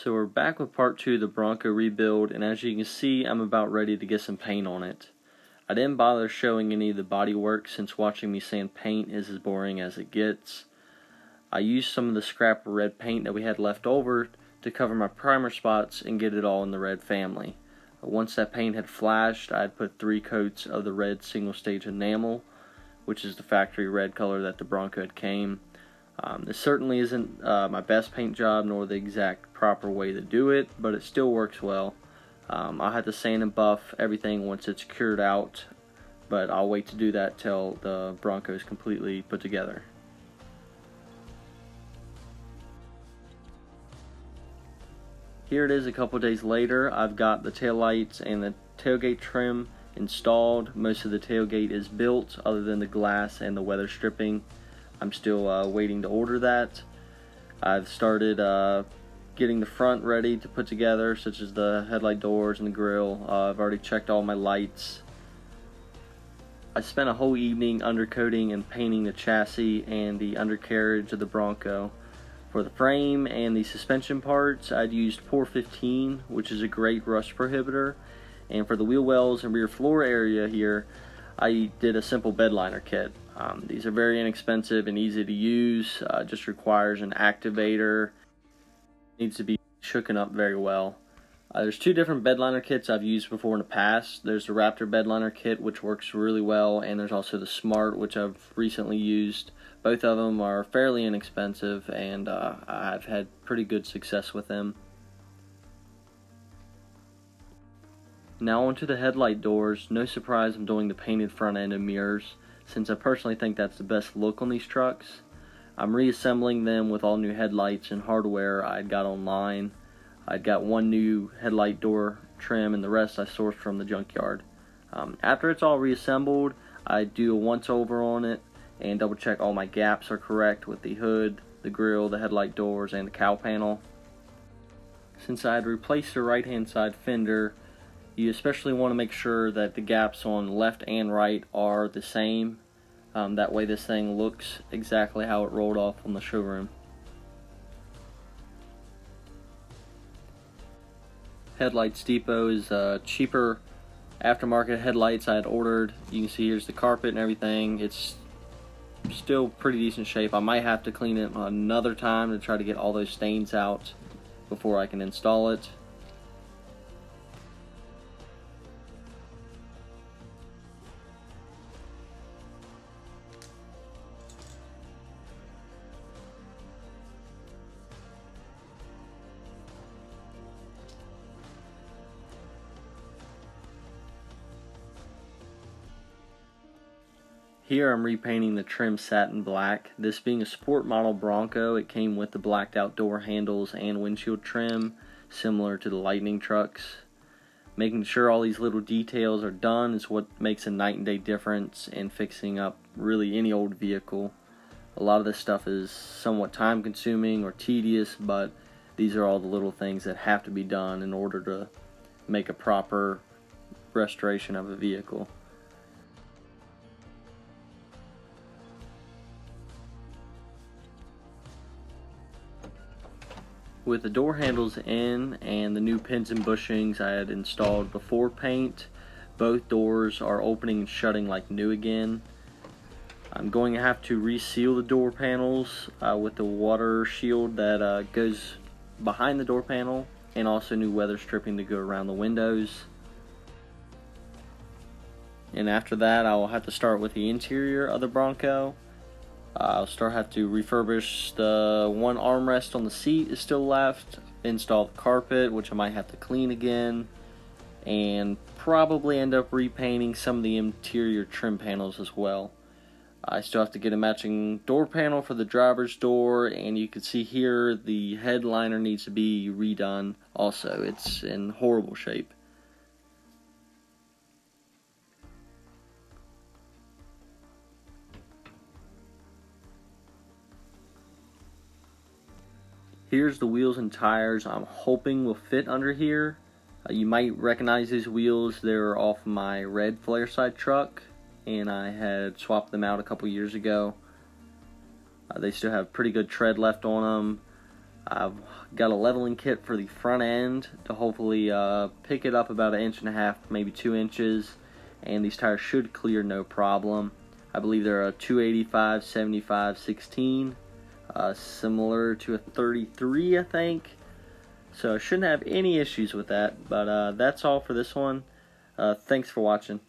So we're back with part 2 of the Bronco rebuild, and as you can see, I'm about ready to get some paint on it. I didn't bother showing any of the body work since watching me sand paint is as boring as it gets. I used some of the scrap red paint that we had left over to cover my primer spots and get it all in the red family. Once that paint had flashed, I had put 3 coats of the red single stage enamel, which is the factory red color that the Bronco had came. This certainly isn't my best paint job nor the exact proper way to do it, but it still works well. I'll have to sand and buff everything once it's cured out, but I'll wait to do that till the Bronco is completely put together. Here it is a couple days later. I've got the taillights and the tailgate trim installed. Most of the tailgate is built other than the glass and the weather stripping. I'm still waiting to order that. I've started getting the front ready to put together, such as the headlight doors and the grill. I've already checked all my lights. I spent a whole evening undercoating and painting the chassis and the undercarriage of the Bronco. For the frame and the suspension parts, I'd used Pour 15, which is a great rust prohibitor. And for the wheel wells and rear floor area here, I did a simple bed liner kit. These are very inexpensive and easy to use. Just requires an activator. Needs to be shooken up very well. There's 2 different bed liner kits I've used before in the past. There's the Raptor bed liner kit, which works really well, and there's also the Smart, which I've recently used. Both of them are fairly inexpensive, and I've had pretty good success with them. Now onto the headlight doors. No surprise I'm doing the painted front end and mirrors, since I personally think that's the best look on these trucks. I'm reassembling them with all new headlights and hardware I'd got online. I'd got 1 new headlight door trim and the rest I sourced from the junkyard. After it's all reassembled, I do a once over on it and double check all my gaps are correct with the hood, the grill, the headlight doors, and the cowl panel. Since I had replaced the right hand side fender, you especially want to make sure that the gaps on left and right are the same. That way this thing looks exactly how it rolled off on the showroom. Headlights Depot is cheaper aftermarket headlights I had ordered. You can see here's the carpet and everything. It's still pretty decent shape. I might have to clean it another time to try to get all those stains out before I can install it. Here I'm repainting the trim satin black. This being a sport model Bronco, it came with the blacked out door handles and windshield trim, similar to the Lightning trucks. Making sure all these little details are done is what makes a night and day difference in fixing up really any old vehicle. A lot of this stuff is somewhat time consuming or tedious, but these are all the little things that have to be done in order to make a proper restoration of a vehicle. With the door handles in and the new pins and bushings I had installed before paint, both doors are opening and shutting like new again. I'm going to have to reseal the door panels with the water shield that goes behind the door panel, and also new weather stripping to go around the windows. And after that, I will have to start with the interior of the Bronco. I'll have to refurbish the 1 armrest on the seat is still left, install the carpet, which I might have to clean again, and probably end up repainting some of the interior trim panels as well. I still have to get a matching door panel for the driver's door, and you can see here the headliner needs to be redone also. It's in horrible shape. Here's the wheels and tires I'm hoping will fit under here. You might recognize these wheels. They're off my red flare side truck, and I had swapped them out a couple years ago. They still have pretty good tread left on them. I've got a leveling kit for the front end to hopefully pick it up about 1.5 inches, maybe 2 inches, and these tires should clear no problem. I believe they're a 285, 75, 16, similar to a 33, I think. So I shouldn't have any issues with that, but that's all for this one. Thanks for watching.